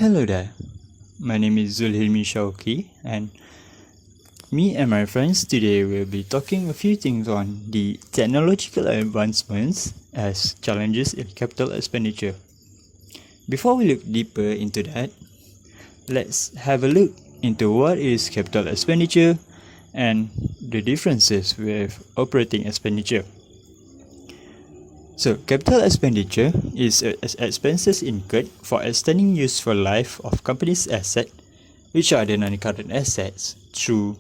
Hello there, my name is Zulhilmi Shauki, and me and my friends today will be talking a few things on the technological advancements as challenges in capital expenditure. Before we look deeper into that, let's have a look into what is capital expenditure and the differences with operating expenditure. So, capital expenditure is expenses incurred for extending useful life of company's asset, which are the non-current assets, through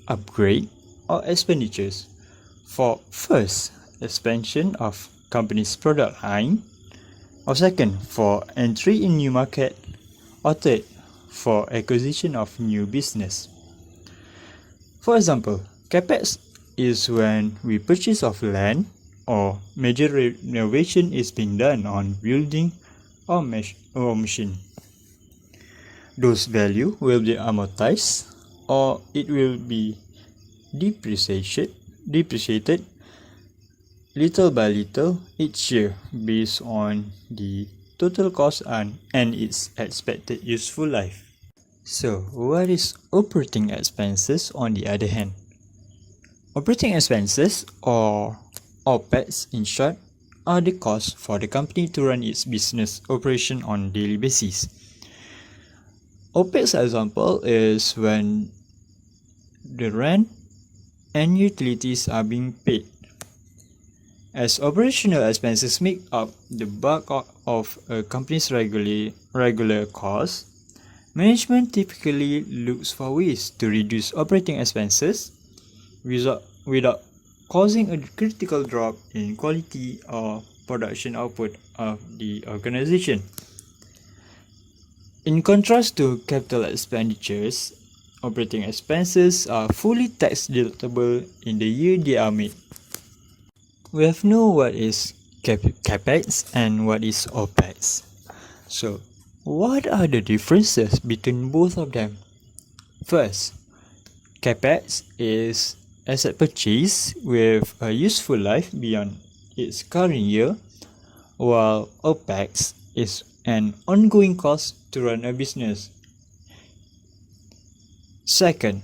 upgrade or expenditures for first, expansion of company's product line, or second, for entry in new market, or third, for acquisition of new business. For example, capex is when we purchase of land or major renovation is being done on building or machine. Those value will be amortized or it will be depreciated little by little each year based on the total cost and its expected useful life. So, what is operating expenses on the other hand? Operating expenses, or OPEX in short, are the costs for the company to run its business operation on a daily basis. OPEX example is when the rent and utilities are being paid. As operational expenses make up the bulk of a company's regular costs, management typically looks for ways to reduce operating expenses without causing a critical drop in quality or production output of the organization. In contrast to capital expenditures, operating expenses are fully tax deductible in the year they are made. We have known what is capex and what is opex. So, what are the differences between both of them? First, capex is asset purchase with a useful life beyond its current year, while OPEX is an ongoing cost to run a business. Second,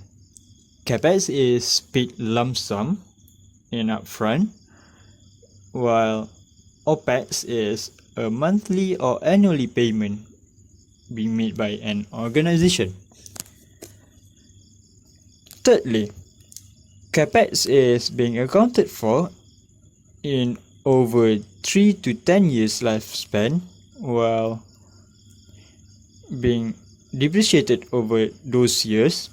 capex is paid lump sum in upfront, while OPEX is a monthly or annually payment being made by an organization. Thirdly, capex is being accounted for in over 3 to 10 years lifespan, while being depreciated over those years.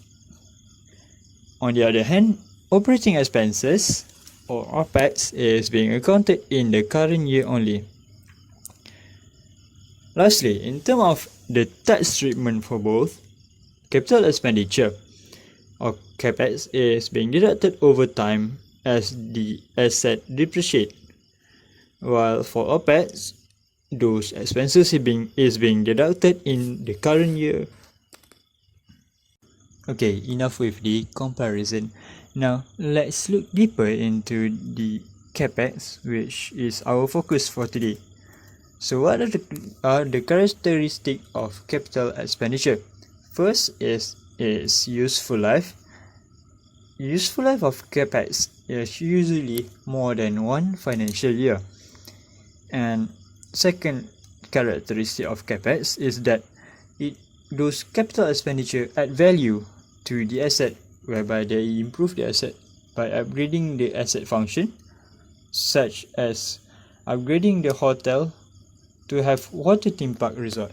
On the other hand, operating expenses, or OPEX, is being accounted in the current year only. Lastly, in terms of the tax treatment for both, capital expenditure or capex is being deducted over time as the asset depreciates, while for OPEX, those expenses is being deducted in the current year. Okay, enough with the comparison. Now, let's look deeper into the capex, which is our focus for today. So, what are the characteristics of capital expenditure? First is its useful life. Useful life of capex is usually more than one financial year. And second characteristic of capex is that those capital expenditure add value to the asset, whereby they improve the asset by upgrading the asset function, such as upgrading the hotel to have water theme park resort.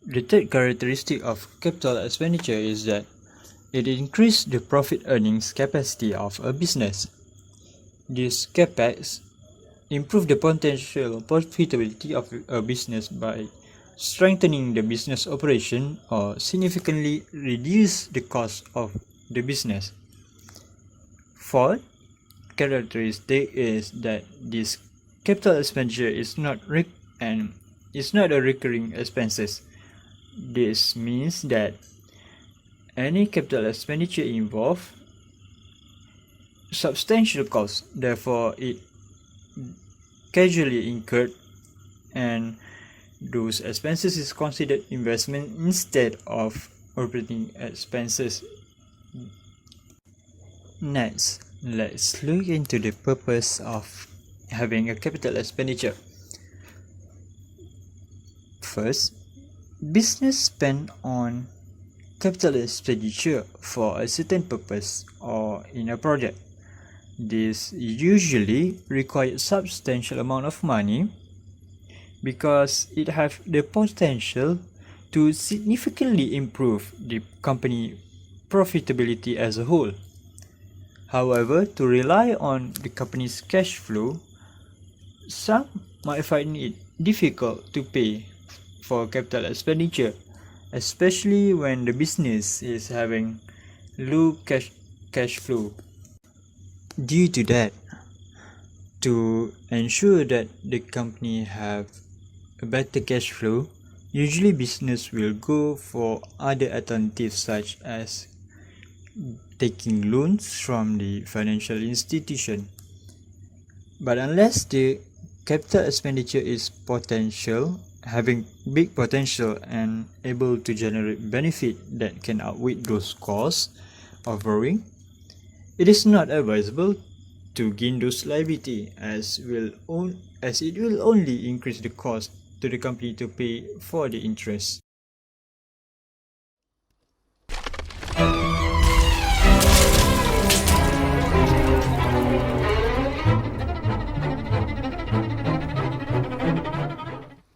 The third characteristic of capital expenditure is that it increases the profit earnings capacity of a business. This capex improve the potential profitability of a business by strengthening the business operation or significantly reduce the cost of the business. Fourth characteristic is that this capital expenditure is not a recurring expenses. This means that any capital expenditure involves substantial cost, therefore it casually incurred and those expenses is considered investment instead of operating expenses. Next, let's look into the purpose of having a capital expenditure. First, business spend on capital expenditure for a certain purpose or in a project. This usually requires substantial amount of money because it has the potential to significantly improve the company profitability as a whole. However, to rely on the company's cash flow, some might find it difficult to pay for capital expenditure, especially when the business is having low cash flow. Due to that, to ensure that the company have a better cash flow, usually business will go for other alternatives such as taking loans from the financial institution. But unless the capital expenditure is having big potential and able to generate benefit that can outweigh those costs of borrowing, it is not advisable to gain those liability as it will only increase the cost to the company to pay for the interest.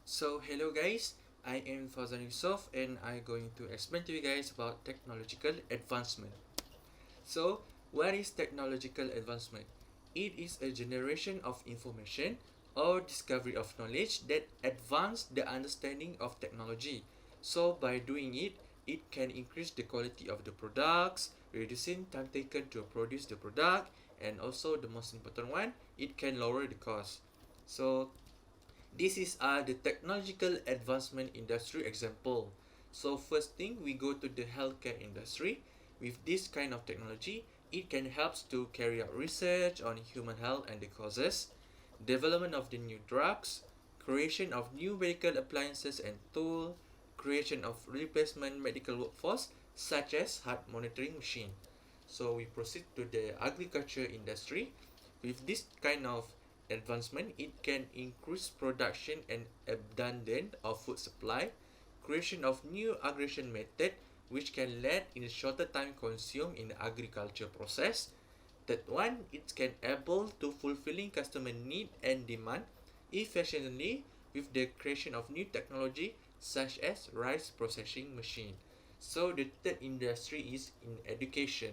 So hello guys, I am Fazan Yusof and I'm going to explain to you guys about technological advancement. So what is technological advancement? It is a generation of information or discovery of knowledge that advance the understanding of technology. So by doing it, it can increase the quality of the products, reducing time taken to produce the product, and also the most important one, it can lower the cost. So this is the technological advancement industry example. So first thing, we go to the healthcare industry. With this kind of technology, it can help to carry out research on human health and the causes, development of the new drugs, creation of new medical appliances and tools, creation of replacement medical workforce such as heart monitoring machine. So we proceed to the agriculture industry. With this kind of advancement, it can increase production and abundance of food supply, creation of new aggregation method which can lead in a shorter time consumed in the agriculture process. That one, it can able to fulfilling customer need and demand efficiently with the creation of new technology such as rice processing machine. So the third industry is in education.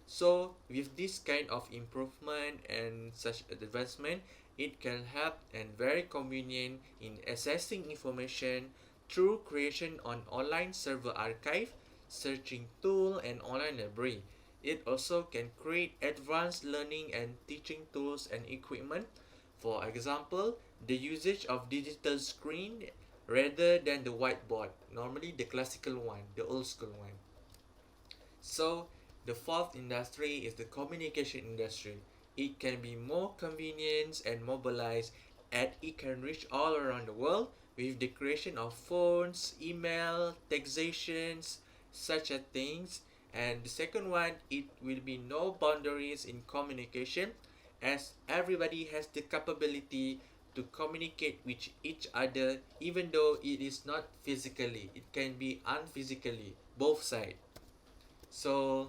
So with this kind of improvement and such advancement, it can help and very convenient in accessing information through creation on online server archive, searching tool and online library. It also can create advanced learning and teaching tools and equipment. For example, the usage of digital screen rather than the whiteboard, normally the classical one, the old school one. So the fourth industry is the communication industry. It can be more convenient and mobilized, and it can reach all around the world with the creation of phones, email, taxations, such as things. And the second one, it will be no boundaries in communication as everybody has the capability to communicate with each other even though it is not physically. It can be unphysically, both sides. So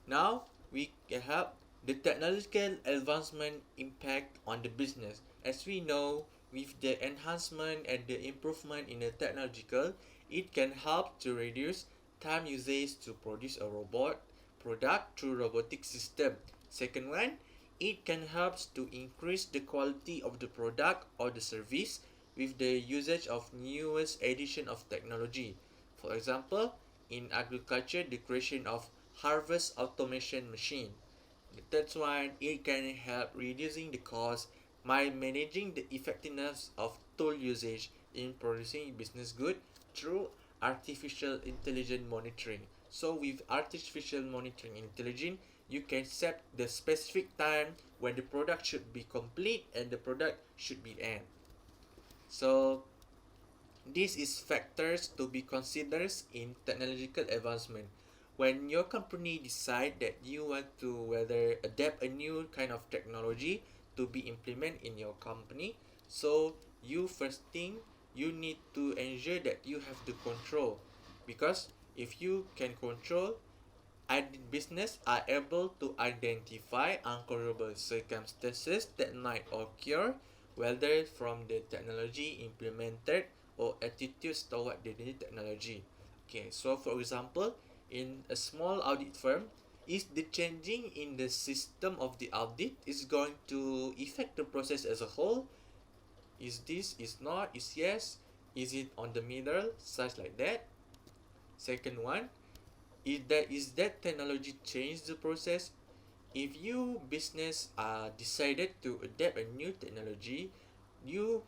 now we can have the technological advancement impact on the business. As we know, with the enhancement and the improvement in the technological, it can help to reduce time usage to produce a robot product through robotic system. Second one, it can help to increase the quality of the product or the service with the usage of newest edition of technology. For example, in agriculture, the creation of harvest automation machine. That's why it can help reducing the cost by managing the effectiveness of tool usage in producing business good through artificial intelligence monitoring. So with artificial monitoring intelligence, you can set the specific time when the product should be complete and the product should be end. So This is factors to be considered in technological advancement. When your company decide that you want to whether adapt a new kind of technology to be implemented in your company, so you first thing you need to ensure that you have the control, because if you can control, business are able to identify uncontrollable circumstances that might occur, whether from the technology implemented or attitudes toward the new technology. Okay, so for example, in a small audit firm, is the changing in the system of the audit is going to affect the process as a whole? Is this, is not, is yes, is it on the middle, such like that? Second one, is that technology change the process? If you business decided to adapt a new technology, you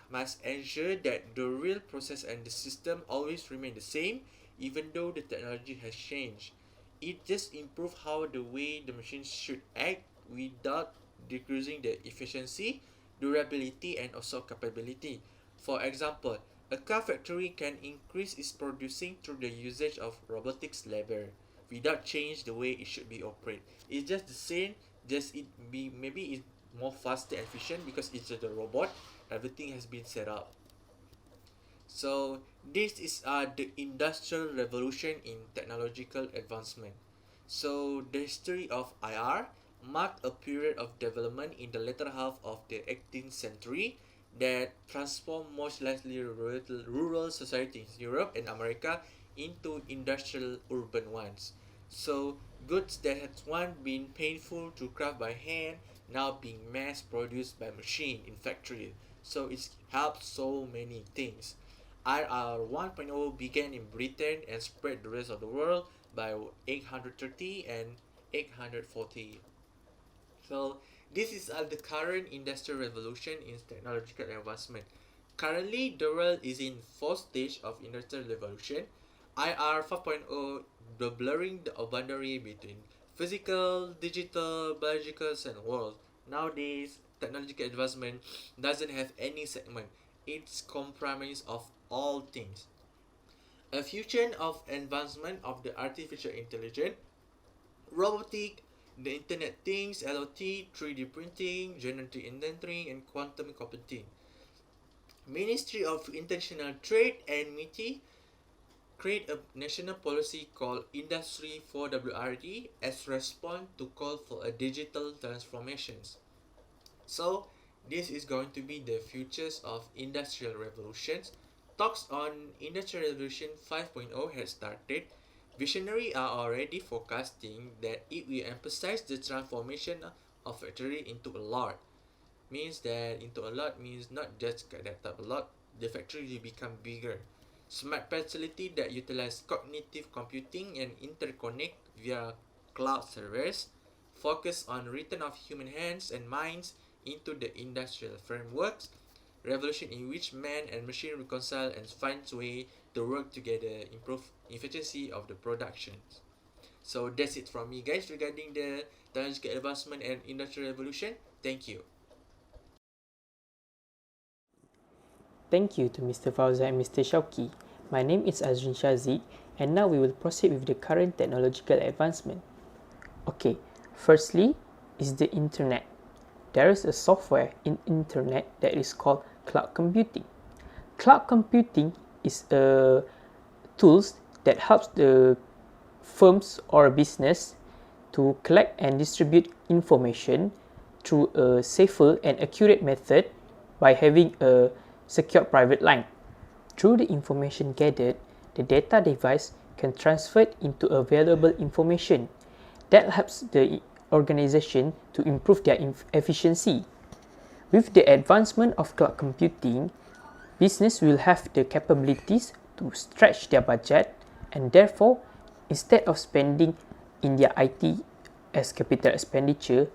must ensure that the real process and the system always remain the same, even though the technology has changed. It just improve how the way the machine should act without decreasing the efficiency, durability, and also capability. For example, a car factory can increase its producing through the usage of robotics labor without change the way it should be operate. It's just the same, just it be maybe it's more faster and efficient because it's just a robot. Everything has been set up. So this is the industrial revolution in technological advancement. So the history of IR marked a period of development in the latter half of the 18th century that transformed most largely rural societies in Europe and America into industrial urban ones. So goods that had once been painful to craft by hand now being mass produced by machine in factory. So it's helped so many things. IR 1.0 began in Britain and spread the rest of the world by 830 and 840. So this is the current industrial revolution in technological advancement. Currently, the world is in fourth stage of industrial revolution. IR 5.0, the blurring the boundary between physical, digital, biological, and world. Nowadays, technological advancement doesn't have any segment. It's compromise of all things. A fusion of advancement of the artificial intelligence, robotic, the Internet Things, LOT, 3D printing, genetic engineering, and quantum computing. Ministry of International Trade and MITI create a national policy called Industry 4WRD as response to call for a digital transformations. So this is going to be the futures of industrial revolutions. Talks on Industrial Revolution 5.0 has started. Visionaries are already forecasting that it will emphasize the transformation of factory into a lot. Means that into a lot means not just that type a lot, the factory will become bigger. Smart facility that utilize cognitive computing and interconnect via cloud servers, focus on return of human hands and minds into the industrial frameworks, revolution in which man and machine reconcile and find way to work together, improve efficiency of the productions. So that's it from me, guys, regarding the technological advancement and industrial revolution. Thank you. Thank you to Mr. Fauzan and Mr. Shauki. My name is Azrin Shazik, and now we will proceed with the current technological advancement. Okay, firstly is the internet. There is a software in internet that is called cloud computing. Cloud computing is a tools that helps the firms or business to collect and distribute information through a safer and accurate method by having a secure private line. Through the information gathered, the data device can transfer it into a valuable information that helps the organization to improve their efficiency. With the advancement of cloud computing, business will have the capabilities to stretch their budget, and therefore, instead of spending in their IT as capital expenditure,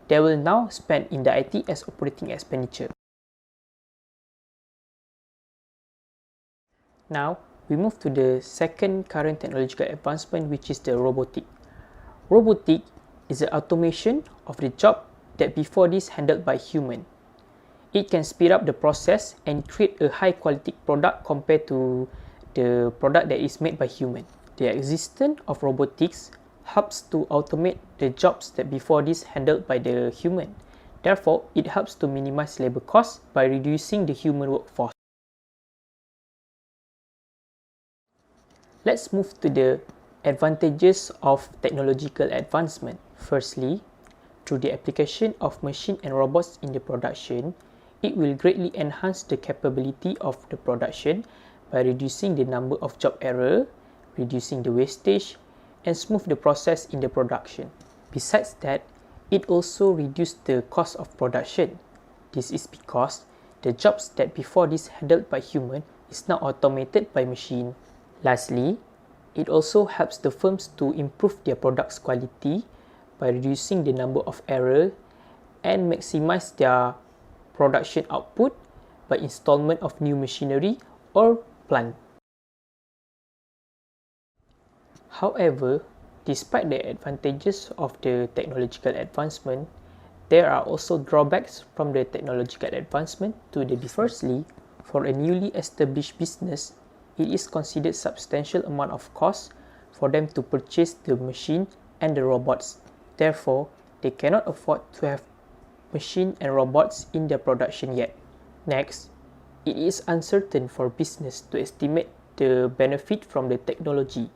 they will now spend in the IT as operating expenditure. Now, we move to the second current technological advancement, which is the robotic. Robotic is the automation of the job that before this handled by human. It can speed up the process and create a high quality product compared to the product that is made by human. The existence of robotics helps to automate the jobs that before this handled by the human. Therefore, it helps to minimize labor costs by reducing the human workforce. Let's move to the advantages of technological advancement. Firstly, through the application of machine and robots in the production, it will greatly enhance the capability of the production by reducing the number of job error, reducing the wastage, and smooth the process in the production. Besides that, it also reduces the cost of production. This is because the jobs that before this handled by human is now automated by machine. Lastly, it also helps the firms to improve their product's quality by reducing the number of errors and maximize their production output by installment of new machinery or plant. However, despite the advantages of the technological advancement, there are also drawbacks from the technological advancement to the business. Firstly, for a newly established business, it is considered substantial amount of cost for them to purchase the machine and the robots. Therefore, they cannot afford to have machine and robots in their production yet. Next, it is uncertain for business to estimate the benefit from the technology.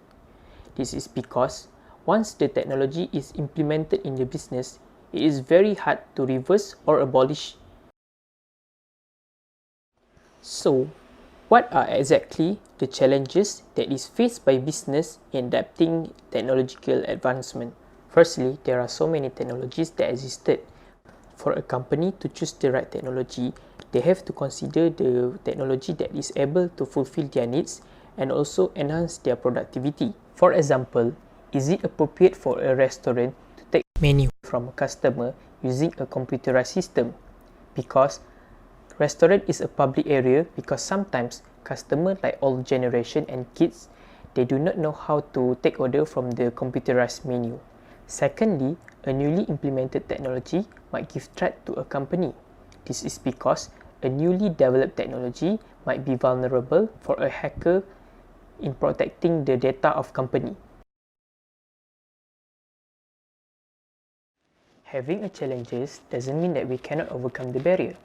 This is because once the technology is implemented in the business, it is very hard to reverse or abolish. So, what are exactly the challenges that is faced by business in adapting technological advancement? Firstly, there are so many technologies that existed. For a company to choose the right technology, they have to consider the technology that is able to fulfill their needs and also enhance their productivity. For example, is it appropriate for a restaurant to take menu from a customer using a computerized system? Because restaurant is a public area, because sometimes customers like old generation and kids, they do not know how to take order from the computerized menu. Secondly, a newly implemented technology might give threat to a company. This is because a newly developed technology might be vulnerable for a hacker in protecting the data of company. Having a challenges doesn't mean that we cannot overcome the barrier.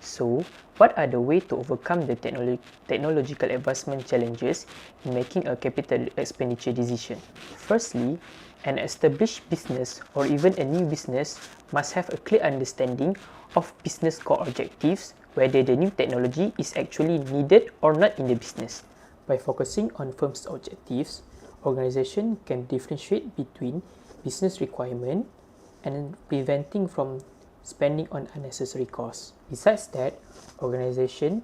So, what are the ways to overcome the technological advancement challenges in making a capital expenditure decision? Firstly, an established business or even a new business must have a clear understanding of business core objectives, whether the new technology is actually needed or not in the business. By focusing on firm's objectives, organization can differentiate between business requirement and preventing from spending on unnecessary costs. Besides that, organization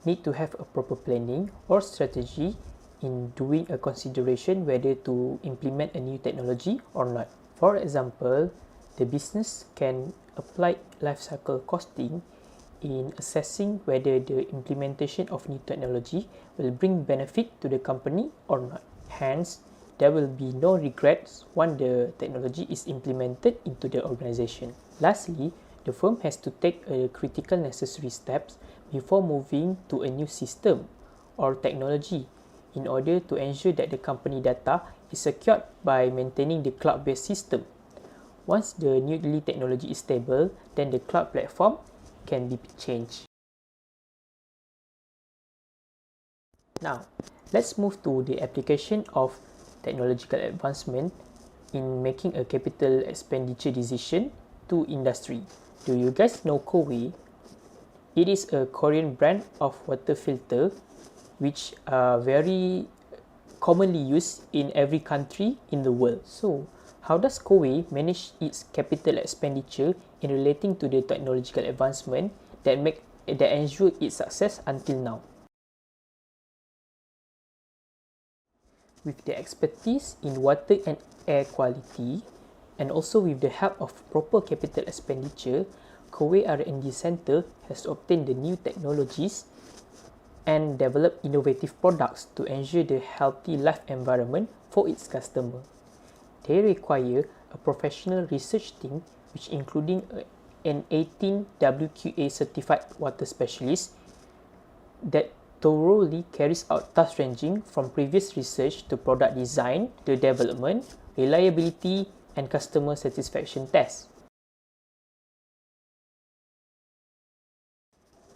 need to have a proper planning or strategy in doing a consideration whether to implement a new technology or not. For example, the business can apply life cycle costing in assessing whether the implementation of new technology will bring benefit to the company or not. Hence, there will be no regrets once the technology is implemented into the organization. Lastly, the firm has to take a critical necessary steps before moving to a new system or technology in order to ensure that the company data is secured by maintaining the cloud-based system. Once the new technology is stable, then the cloud platform can be changed. Now, let's move to the application of technological advancement in making a capital expenditure decision to industry. Do you guys know Koei? It is a Korean brand of water filter which are very commonly used in every country in the world. So, how does Koei manage its capital expenditure in relating to the technological advancement that ensure its success until now? With the expertise in water and air quality, and also with the help of proper capital expenditure, Koei R&D Center has obtained the new technologies and developed innovative products to ensure the healthy life environment for its customer. They require a professional research team which including an 18 WQA certified water specialist that thoroughly carries out tasks ranging from previous research to product design to development, reliability, and customer satisfaction tests.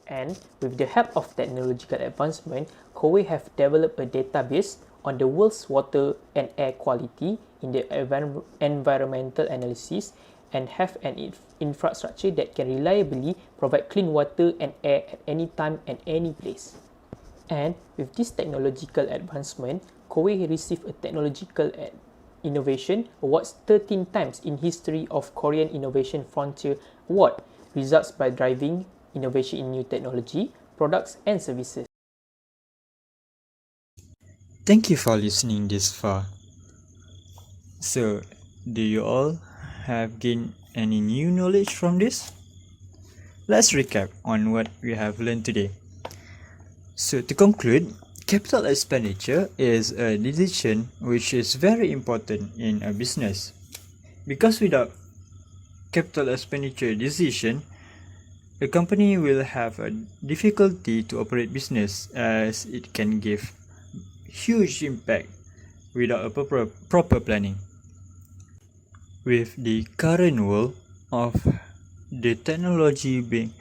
And with the help of technological advancement, Koei have developed a database on the world's water and air quality in the environmental analysis and have an infrastructure that can reliably provide clean water and air at any time and any place. And with this technological advancement, Koei received a technological innovation awards 13 times in history of Korean Innovation Frontier Award, results by driving innovation in new technology, products and services. Thank you for listening this far. So, do you all have gained any new knowledge from this? Let's recap on what we have learned today. So, to conclude, capital expenditure is a decision which is very important in a business. Because without capital expenditure decision, a company will have a difficulty to operate business as it can give huge impact without a proper planning. With the current world of the technology being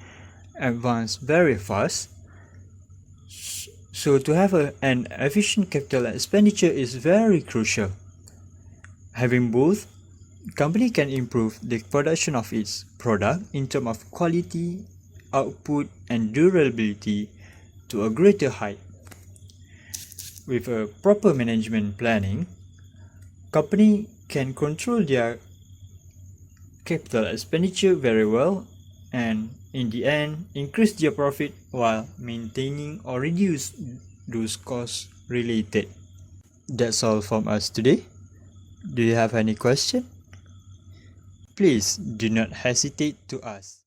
advanced very fast, so to have an efficient capital expenditure is very crucial. Having both, company can improve the production of its product in terms of quality, output and durability to a greater height. With a proper management planning, company can control their capital expenditure very well and in the end increase their profit while maintaining or reduce those costs related. That's all from us today. Do you have any question? Please do not hesitate to ask.